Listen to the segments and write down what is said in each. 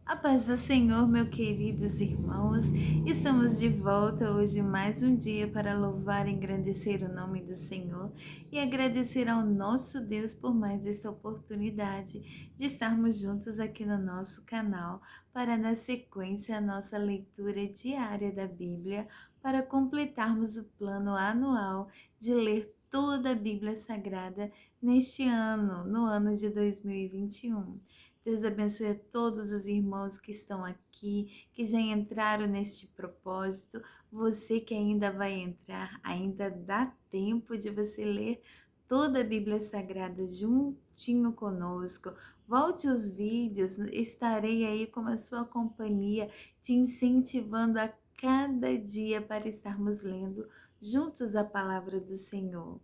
A paz do Senhor, meus queridos irmãos, estamos de volta hoje mais um dia para louvar e engrandecer o nome do Senhor e agradecer ao nosso Deus por mais esta oportunidade de estarmos juntos aqui no nosso canal para, na sequência, a nossa leitura diária da Bíblia para completarmos o plano anual de ler toda a Bíblia Sagrada neste ano, no ano de 2021. Deus abençoe a todos os irmãos que estão aqui, que já entraram neste propósito. Você que ainda vai entrar, ainda dá tempo de você ler toda a Bíblia Sagrada juntinho conosco. Volte os vídeos, estarei aí com a sua companhia, te incentivando a cada dia para estarmos lendo juntos a palavra do Senhor.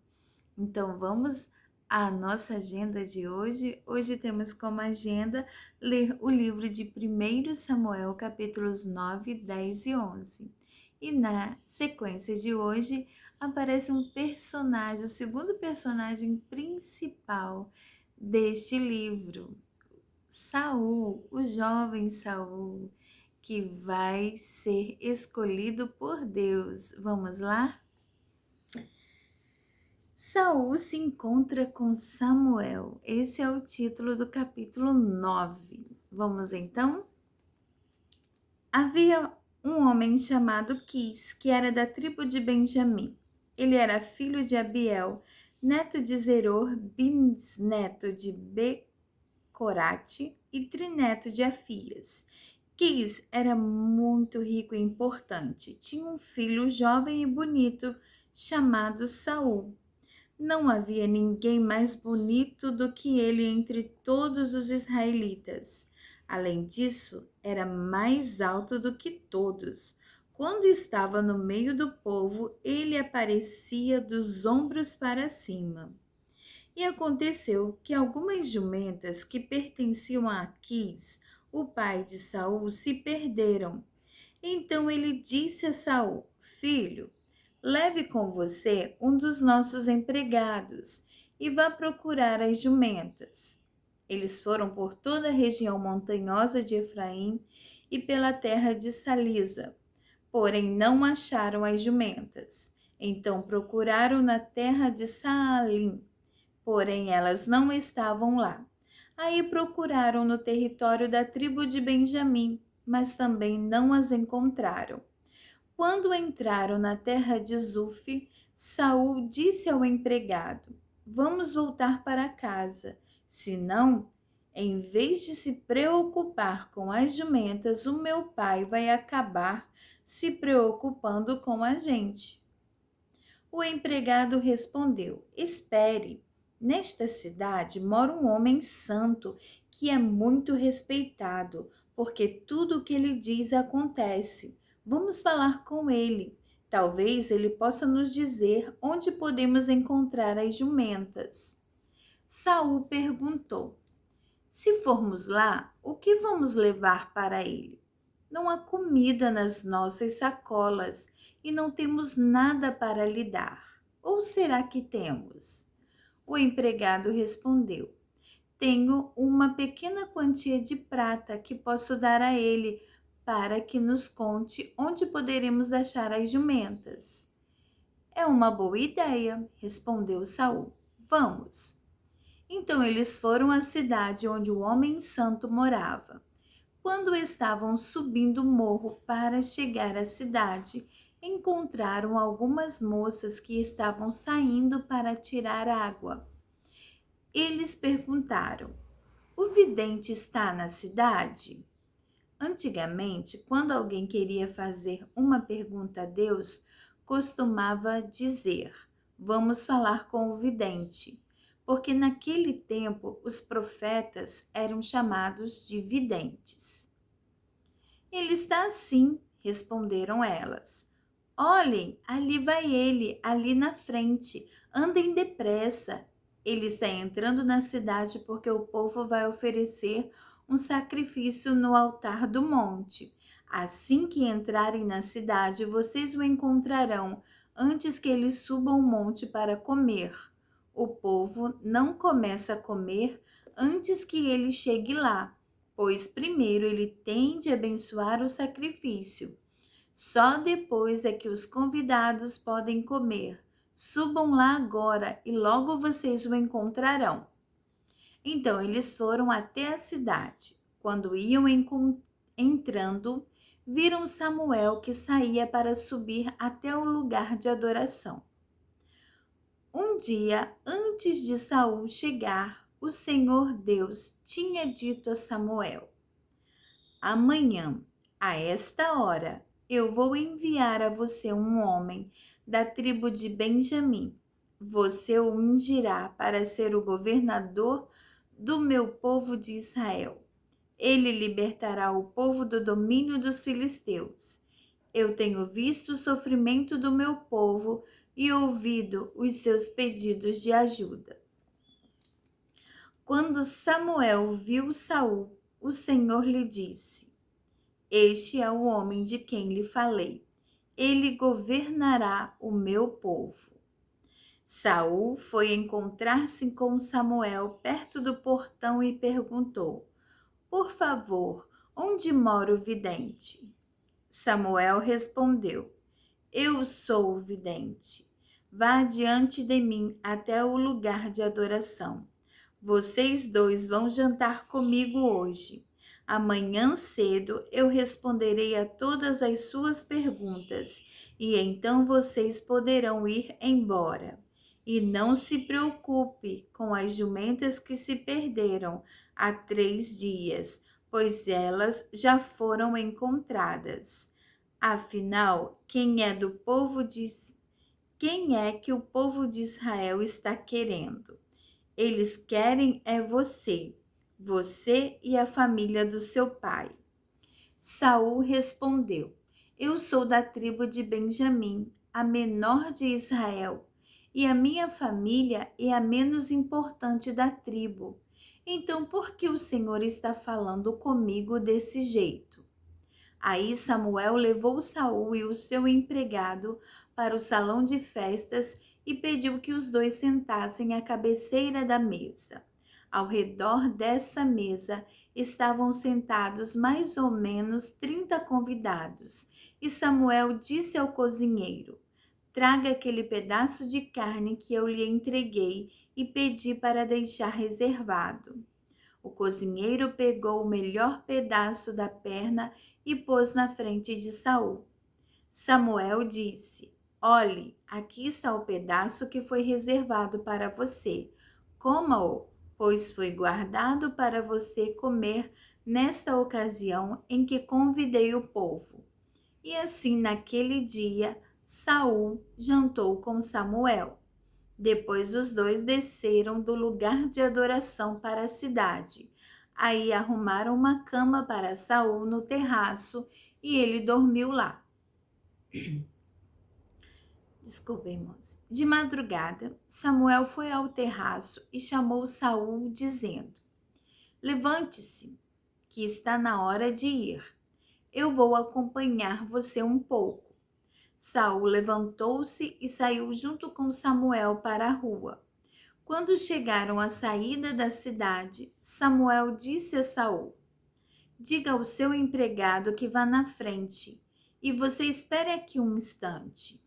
Então vamos à nossa agenda de hoje. Hoje temos como agenda ler o livro de 1 Samuel, capítulos 9, 10 e 11. E na sequência de hoje aparece um personagem, o segundo personagem principal deste livro, Saul, o jovem Saul, que vai ser escolhido por Deus. Vamos lá? Saul se encontra com Samuel. Esse é o título do capítulo 9. Vamos então? Havia um homem chamado Quis, que era da tribo de Benjamim. Ele era filho de Abiel, neto de Zeror, bisneto de Becorate e trineto de Afias. Quis era muito rico e importante. Tinha um filho jovem e bonito chamado Saul. Não havia ninguém mais bonito do que ele entre todos os israelitas. Além disso, era mais alto do que todos. Quando estava no meio do povo, ele aparecia dos ombros para cima. E aconteceu que algumas jumentas que pertenciam a Aquis, o pai de Saul, se perderam. Então ele disse a Saul: Filho, leve com você um dos nossos empregados e vá procurar as jumentas. Eles foram por toda a região montanhosa de Efraim e pela terra de Salisa, porém não acharam as jumentas. Então procuraram na terra de Saalim, porém elas não estavam lá. Aí procuraram no território da tribo de Benjamim, mas também não as encontraram. Quando entraram na terra de Zuf, Saul disse ao empregado: Vamos voltar para casa. Senão, em vez de se preocupar com as jumentas, o meu pai vai acabar se preocupando com a gente. O empregado respondeu: Espere. Nesta cidade mora um homem santo que é muito respeitado, porque tudo o que ele diz acontece. Vamos falar com ele. Talvez ele possa nos dizer onde podemos encontrar as jumentas. Saul perguntou: Se formos lá, o que vamos levar para ele? Não há comida nas nossas sacolas e não temos nada para lhe dar. Ou será que temos? O empregado respondeu: Tenho uma pequena quantia de prata que posso dar a ele para que nos conte onde poderemos achar as jumentas. É uma boa ideia, respondeu Saul. Vamos. Então eles foram à cidade onde o homem santo morava. Quando estavam subindo o morro para chegar à cidade, encontraram algumas moças que estavam saindo para tirar água. Eles perguntaram: O vidente está na cidade? Antigamente, quando alguém queria fazer uma pergunta a Deus, costumava dizer: Vamos falar com o vidente, porque naquele tempo os profetas eram chamados de videntes. Ele está assim, responderam elas. Olhem, ali vai ele, ali na frente. Andem depressa. Ele está entrando na cidade porque o povo vai oferecer um sacrifício no altar do monte. Assim que entrarem na cidade, vocês o encontrarão antes que ele suba o monte para comer. O povo não começa a comer antes que ele chegue lá. pois primeiro ele tem de abençoar o sacrifício. Só depois é que os convidados podem comer. Subam lá agora e logo vocês o encontrarão. Então eles foram até a cidade. Quando iam entrando, viram Samuel que saía para subir até o lugar de adoração. Um dia antes de Saul chegar, o Senhor Deus tinha dito a Samuel: amanhã, a esta hora, eu vou enviar a você um homem da tribo de Benjamim. Você o ungirá para ser o governador do meu povo de Israel. Ele libertará o povo do domínio dos filisteus. Eu tenho visto o sofrimento do meu povo e ouvido os seus pedidos de ajuda. Quando Samuel viu Saul, o Senhor lhe disse: este é o homem de quem lhe falei. Ele governará o meu povo. Saul foi encontrar-se com Samuel perto do portão e perguntou: por favor, onde mora o vidente? Samuel respondeu: eu sou o vidente. Vá adiante de mim até o lugar de adoração. Vocês dois vão jantar comigo hoje. Amanhã cedo eu responderei a todas as suas perguntas e então vocês poderão ir embora. E não se preocupe com as jumentas que se perderam há 3 dias, pois elas já foram encontradas. Afinal, quem é que o povo de Israel está querendo? Eles querem é você e a família do seu pai. Saul respondeu: eu sou da tribo de Benjamim, a menor de Israel, e a minha família é a menos importante da tribo. Então, por que o Senhor está falando comigo desse jeito? Aí Samuel levou Saul e o seu empregado para o salão de festas e pediu que os dois sentassem à cabeceira da mesa. Ao redor dessa mesa estavam sentados mais ou menos 30 convidados, e Samuel disse ao cozinheiro: traga aquele pedaço de carne que eu lhe entreguei e pedi para deixar reservado. O cozinheiro pegou o melhor pedaço da perna e pôs na frente de Saul. Samuel disse: olhe, aqui está o pedaço que foi reservado para você. Coma-o, pois foi guardado para você comer nesta ocasião em que convidei o povo. E assim, naquele dia, Saul jantou com Samuel. Depois os dois desceram do lugar de adoração para a cidade. Aí arrumaram uma cama para Saul no terraço e ele dormiu lá. Desculpem, moço. De madrugada, Samuel foi ao terraço e chamou Saul, dizendo: levante-se, que está na hora de ir. Eu vou acompanhar você um pouco. Saul levantou-se e saiu junto com Samuel para a rua. Quando chegaram à saída da cidade, Samuel disse a Saul: diga ao seu empregado que vá na frente e você espere aqui um instante.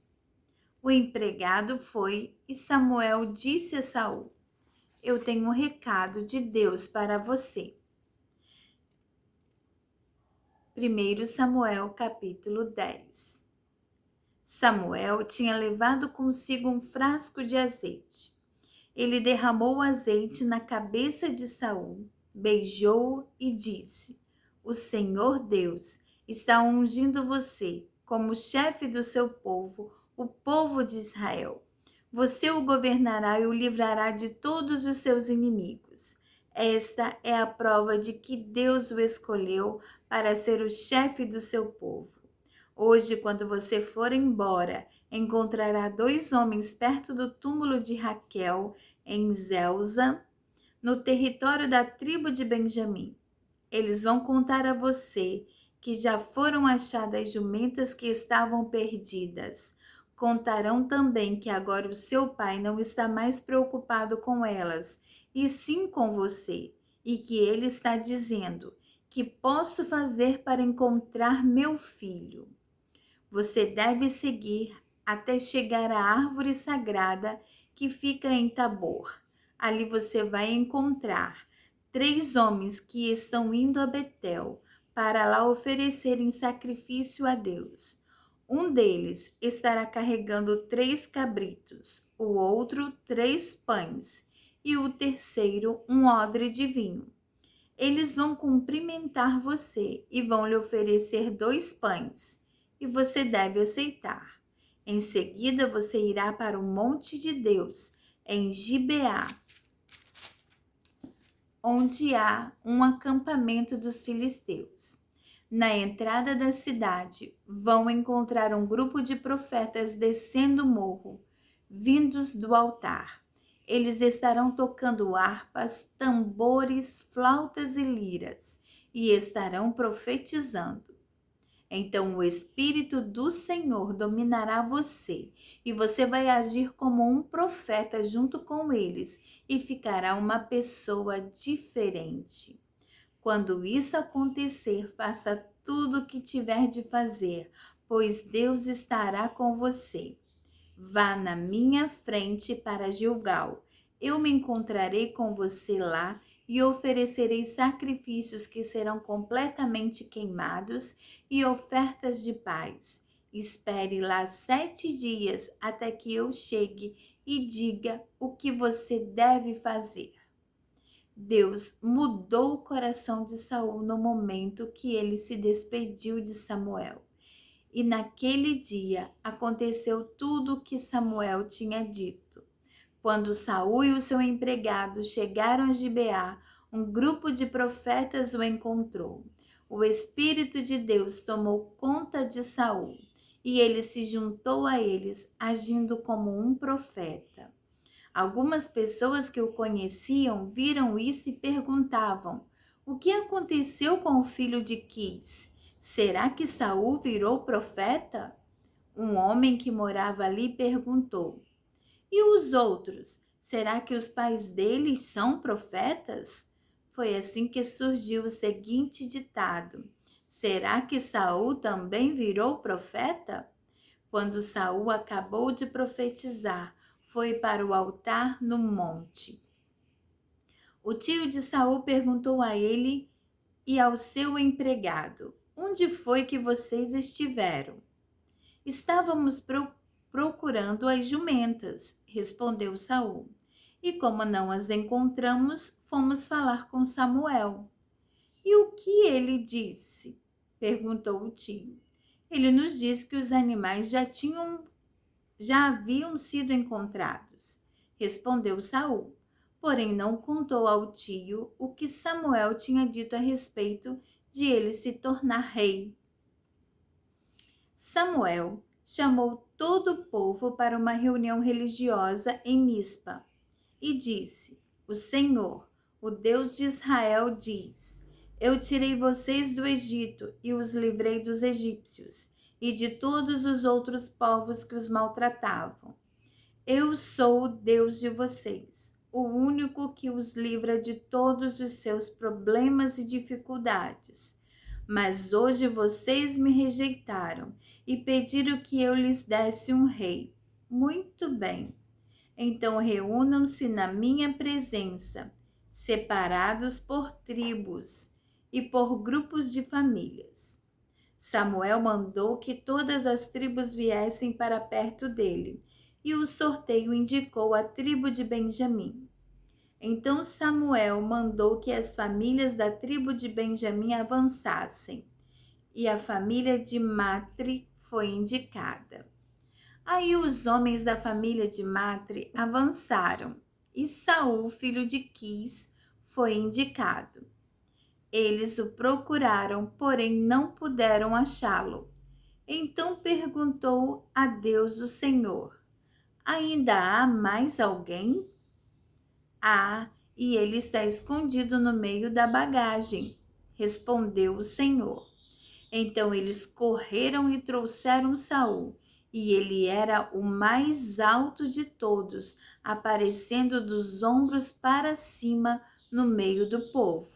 O empregado foi e Samuel disse a Saul: eu tenho um recado de Deus para você. 1 Samuel capítulo 10. Samuel tinha levado consigo um frasco de azeite. Ele derramou o azeite na cabeça de Saul, beijou-o e disse: o Senhor Deus está ungindo você como chefe do seu povo, o povo de Israel. Você o governará e o livrará de todos os seus inimigos. Esta é a prova de que Deus o escolheu para ser o chefe do seu povo. Hoje, quando você for embora, encontrará 2 homens perto do túmulo de Raquel, em Zelza, no território da tribo de Benjamim. Eles vão contar a você que já foram achadas jumentas que estavam perdidas. Contarão também que agora o seu pai não está mais preocupado com elas, e sim com você, e que ele está dizendo: Que posso fazer para encontrar meu filho? Você deve seguir até chegar à árvore sagrada que fica em Tabor. Ali você vai encontrar 3 homens que estão indo a Betel para lá oferecerem sacrifício a Deus. Um deles estará carregando 3 cabritos, o outro 3 pães e o terceiro um odre de vinho. Eles vão cumprimentar você e vão lhe oferecer 2 pães, e você deve aceitar. Em seguida, você irá para o monte de Deus, em Gibeá, onde há um acampamento dos filisteus. Na entrada da cidade, vão encontrar um grupo de profetas descendo o morro, vindos do altar. Eles estarão tocando harpas, tambores, flautas e liras, e estarão profetizando. Então o Espírito do Senhor dominará você, e você vai agir como um profeta junto com eles, e ficará uma pessoa diferente. Quando isso acontecer, faça tudo o que tiver de fazer, pois Deus estará com você. Vá na minha frente para Gilgal. Eu me encontrarei com você lá e oferecerei sacrifícios que serão completamente queimados e ofertas de paz. Espere lá 7 dias até que eu chegue e diga o que você deve fazer. Deus mudou o coração de Saul no momento que ele se despediu de Samuel. E naquele dia aconteceu tudo o que Samuel tinha dito. Quando Saul e o seu empregado chegaram a Gibeá, um grupo de profetas o encontrou. O Espírito de Deus tomou conta de Saul e ele se juntou a eles, agindo como um profeta. Algumas pessoas que o conheciam viram isso e perguntavam: o que aconteceu com o filho de Quis? Será que Saul virou profeta? Um homem que morava ali perguntou: e os outros? Será que os pais deles são profetas? Foi assim que surgiu o seguinte ditado: será que Saul também virou profeta? Quando Saul acabou de profetizar, foi para o altar no monte. O tio de Saul perguntou a ele e ao seu empregado: onde foi que vocês estiveram? Estávamos procurando as jumentas, respondeu Saul. E como não as encontramos, fomos falar com Samuel. E o que ele disse? Perguntou o tio. Ele nos disse que os animais já haviam sido encontrados, respondeu Saul. Porém não contou ao tio o que Samuel tinha dito a respeito de ele se tornar rei. Samuel chamou todo o povo para uma reunião religiosa em Mispa e disse: o Senhor, o Deus de Israel, diz: eu tirei vocês do Egito e os livrei dos egípcios e de todos os outros povos que os maltratavam. Eu sou o Deus de vocês, o único que os livra de todos os seus problemas e dificuldades. Mas hoje vocês me rejeitaram e pediram que eu lhes desse um rei. Muito bem. Então reúnam-se na minha presença, separados por tribos e por grupos de famílias. Samuel mandou que todas as tribos viessem para perto dele, e o sorteio indicou a tribo de Benjamim. Então Samuel mandou que as famílias da tribo de Benjamim avançassem, e a família de Matre foi indicada. Aí os homens da família de Matre avançaram, e Saul, filho de Quis, foi indicado. Eles o procuraram, porém não puderam achá-lo. Então perguntou a Deus o Senhor: ainda há mais alguém? Há, e ele está escondido no meio da bagagem, respondeu o Senhor. Então eles correram e trouxeram Saul, e ele era o mais alto de todos, aparecendo dos ombros para cima no meio do povo.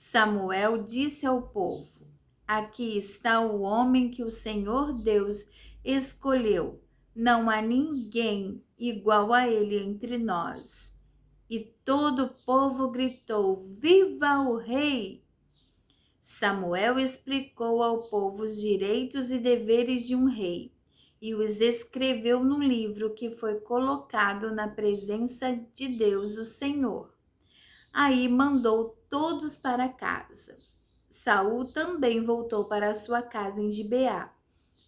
Samuel disse ao povo: Aqui está o homem que o Senhor Deus escolheu. Não há ninguém igual a ele entre nós. E todo o povo gritou: Viva o rei! Samuel explicou ao povo os direitos e deveres de um rei e os escreveu num livro que foi colocado na presença de Deus, o Senhor. Aí mandou todos para casa. Saul também voltou para sua casa em Gibeá.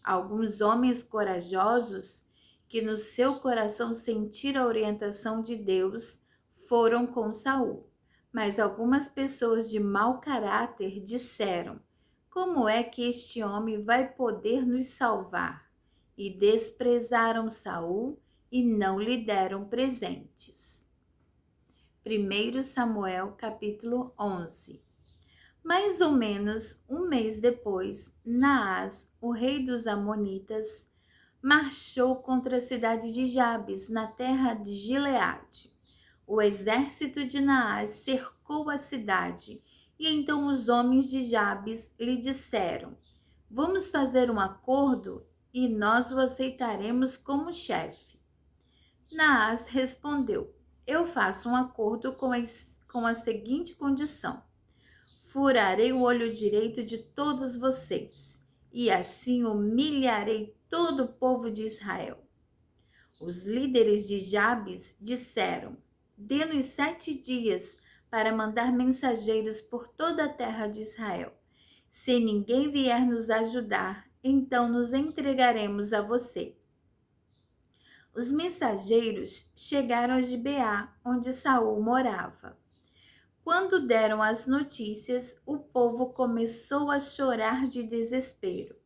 Alguns homens corajosos, que no seu coração sentiram a orientação de Deus, foram com Saul. Mas algumas pessoas de mau caráter disseram: Como é que este homem vai poder nos salvar? E desprezaram Saul e não lhe deram presentes. 1 Samuel capítulo 11. Mais ou menos um mês depois, Naás, o rei dos Amonitas, marchou contra a cidade de Jabes, na terra de Gileade. O exército de Naás cercou a cidade, e então os homens de Jabes lhe disseram: Vamos fazer um acordo e nós o aceitaremos como chefe. Naás respondeu: Eu faço um acordo com a seguinte condição: furarei o olho direito de todos vocês, e assim humilharei todo o povo de Israel. Os líderes de Jabes disseram: Dê-nos 7 dias para mandar mensageiros por toda a terra de Israel. Se ninguém vier nos ajudar, então nos entregaremos a você. Os mensageiros chegaram a Gibeá, onde Saul morava. Quando deram as notícias, o povo começou a chorar de desespero.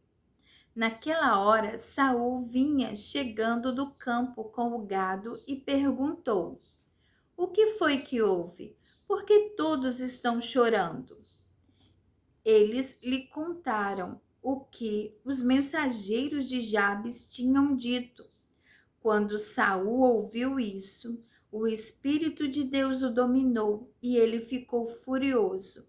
Naquela hora, Saul vinha chegando do campo com o gado e perguntou: O que foi que houve? Por que todos estão chorando? Eles lhe contaram o que os mensageiros de Jabes tinham dito. Quando Saul ouviu isso, o Espírito de Deus o dominou e ele ficou furioso.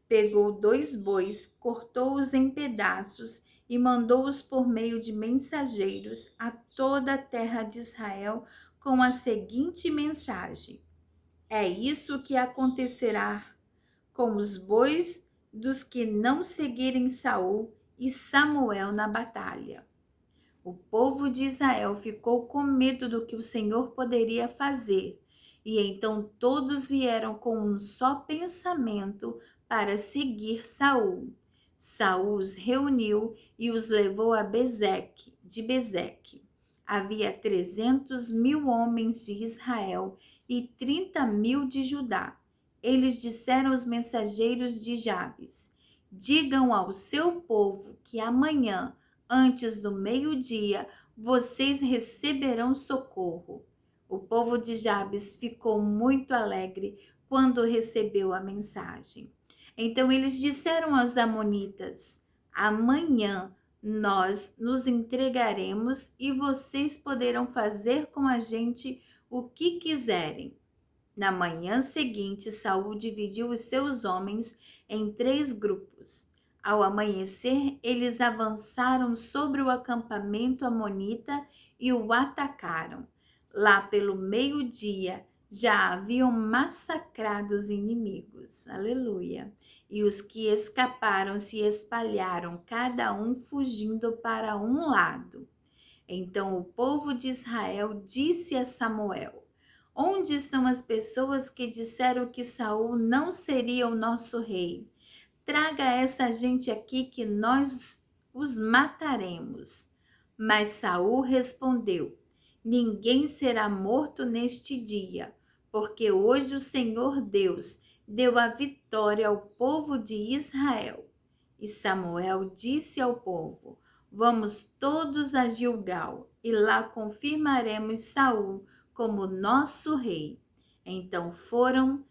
Pegou 2 bois, cortou-os em pedaços e mandou-os por meio de mensageiros a toda a terra de Israel com a seguinte mensagem: É isso que acontecerá com os bois dos que não seguirem Saul e Samuel na batalha. O povo de Israel ficou com medo do que o Senhor poderia fazer, e então todos vieram com um só pensamento para seguir Saul. Saul os reuniu e os levou a Bezeque. Havia 300.000 homens de Israel e 30.000 de Judá. Eles disseram aos mensageiros de Jabes: Digam ao seu povo que amanhã, antes do meio-dia, vocês receberão socorro. O povo de Jabes ficou muito alegre quando recebeu a mensagem. Então eles disseram aos amonitas: Amanhã nós nos entregaremos e vocês poderão fazer com a gente o que quiserem. Na manhã seguinte, Saul dividiu os seus homens em 3 grupos. Ao amanhecer, eles avançaram sobre o acampamento amonita e o atacaram. Lá pelo meio-dia, já haviam massacrado os inimigos. Aleluia! E os que escaparam se espalharam, cada um fugindo para um lado. Então o povo de Israel disse a Samuel: Onde estão as pessoas que disseram que Saul não seria o nosso rei? Traga essa gente aqui que nós os mataremos. Mas Saul respondeu: Ninguém será morto neste dia, porque hoje o Senhor Deus deu a vitória ao povo de Israel. E Samuel disse ao povo: Vamos todos a Gilgal, e lá confirmaremos Saul como nosso rei. Então foram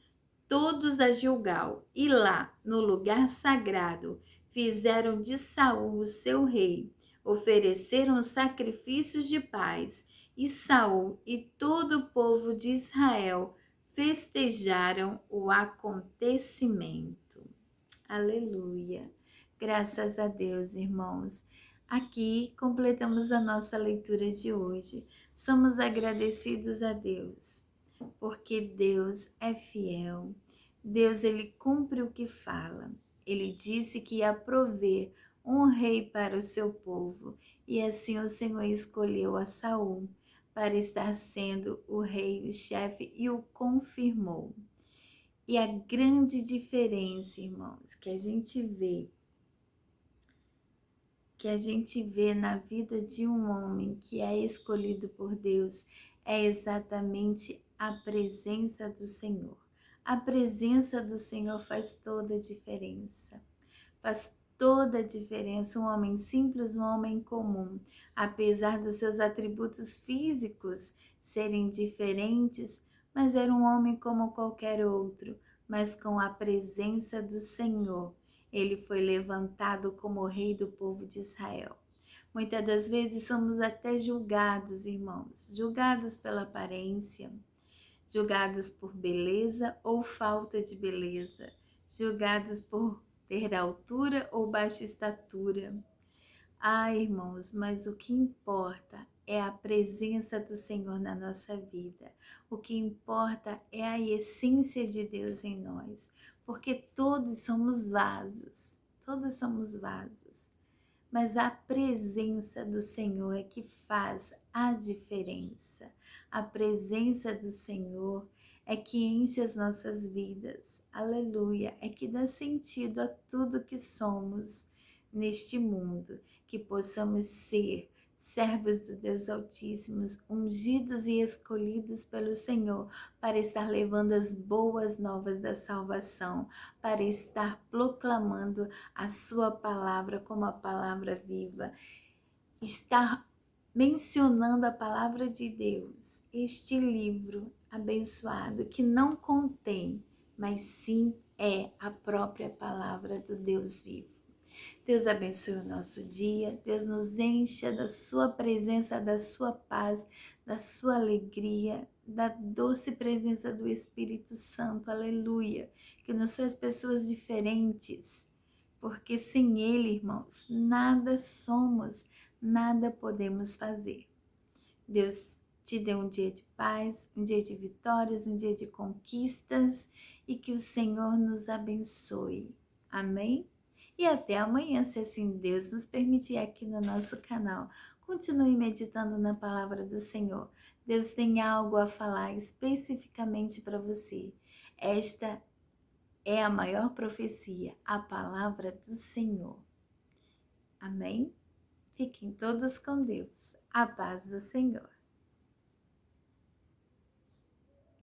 todos a Gilgal, e lá, no lugar sagrado, fizeram de Saul o seu rei, ofereceram sacrifícios de paz, e Saul e todo o povo de Israel festejaram o acontecimento. Aleluia. Graças a Deus, irmãos. Aqui completamos a nossa leitura de hoje. Somos agradecidos a Deus, porque Deus é fiel. Deus, ele cumpre o que fala. Ele disse que ia prover um rei para o seu povo, e assim o Senhor escolheu a Saul para estar sendo o rei, o chefe, e o confirmou. E a grande diferença, irmãos, que a gente vê na vida de um homem que é escolhido por Deus é exatamente a presença do Senhor. A presença do Senhor faz toda a diferença. Faz toda a diferença. Um homem simples, um homem comum, apesar dos seus atributos físicos serem diferentes, mas era um homem como qualquer outro, mas com a presença do Senhor. Ele foi levantado como rei do povo de Israel. Muitas das vezes somos até julgados, irmãos, julgados pela aparência, julgados por beleza ou falta de beleza, julgados por ter altura ou baixa estatura. Ah, irmãos, mas o que importa é a presença do Senhor na nossa vida. O que importa é a essência de Deus em nós, porque todos somos vasos, todos somos vasos. Mas a presença do Senhor é que faz a diferença. A presença do Senhor é que enche as nossas vidas. Aleluia! É que dá sentido a tudo que somos neste mundo. Que possamos ser servos do Deus Altíssimo, ungidos e escolhidos pelo Senhor para estar levando as boas novas da salvação, para estar proclamando a sua palavra como a palavra viva, estar mencionando a palavra de Deus, este livro abençoado que não contém, mas sim é a própria palavra do Deus vivo. Deus abençoe o nosso dia, Deus nos encha da sua presença, da sua paz, da sua alegria, da doce presença do Espírito Santo, aleluia, que nos faz pessoas diferentes, porque sem Ele, irmãos, nada somos, nada podemos fazer. Deus te dê um dia de paz, um dia de vitórias, um dia de conquistas e que o Senhor nos abençoe. Amém? E até amanhã, se assim Deus nos permitir aqui no nosso canal. Continue meditando na palavra do Senhor. Deus tem algo a falar especificamente para você. Esta é a maior profecia, a palavra do Senhor. Amém? Fiquem todos com Deus. A paz do Senhor.